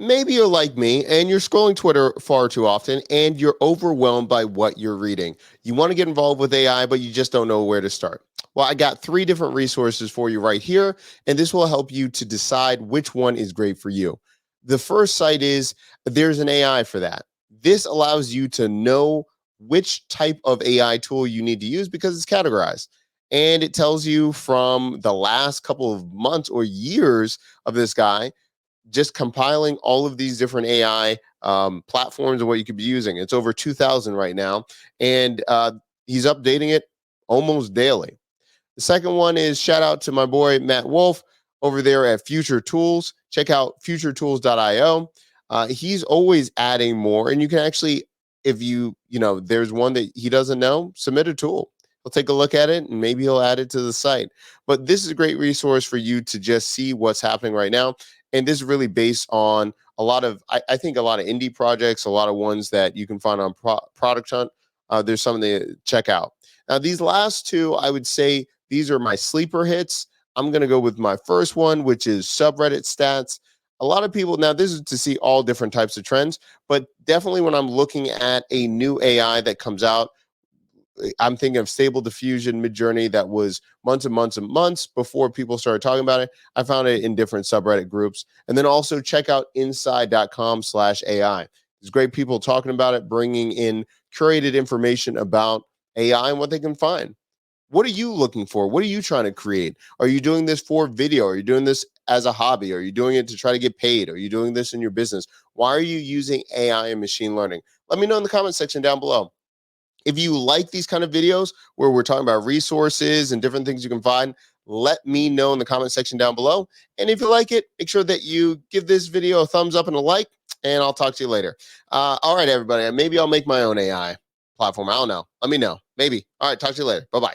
Maybe you're like me and you're scrolling Twitter far too often and you're overwhelmed by what you're reading. You want to get involved with AI, but you just don't know where to start. Well, I got three different resources for you right here, and this will help you to decide which one is great for you. The first site is there's an AI for that. This allows you to know which type of AI tool you need to use because it's categorized. And it tells you from the last couple of months or years of this guy just compiling all of these different AI platforms and what you could be using. It's over 2,000 right now, and he's updating it almost daily. The second one is shout out to my boy Matt Wolf over there at Future Tools. Check out futuretools.io. He's always adding more, and you can actually, if there's one that he doesn't know, submit a tool. He'll take a look at it and maybe he'll add it to the site. But this is a great resource for you to just see what's happening right now. And this is really based on a lot of, I think, a lot of indie projects, a lot of ones that you can find on Product Hunt. There's something to check out. Now, these last two, I would say these are my sleeper hits. I'm going to go with my first one, which is subreddit stats. A lot of people, now this is to see all different types of trends, but definitely when I'm looking at a new AI that comes out, I'm thinking of Stable Diffusion Midjourney that was months and months and months before people started talking about it. I found it in different subreddit groups. And then also check out inside.com/AI. There's great people talking about it, bringing in curated information about AI and what they can find. What are you looking for? What are you trying to create? Are you doing this for video? Are you doing this as a hobby? Are you doing it to try to get paid? Are you doing this in your business? Why are you using AI and machine learning? Let me know in the comment section down below. If you like these kind of videos where we're talking about resources and different things you can find, let me know in the comment section down below. And if you like it, make sure that you give this video a thumbs up and a like, and I'll talk to you later. All right, everybody. Maybe I'll make my own AI platform. I don't know. Let me know. Maybe. All right. Talk to you later. Bye-bye.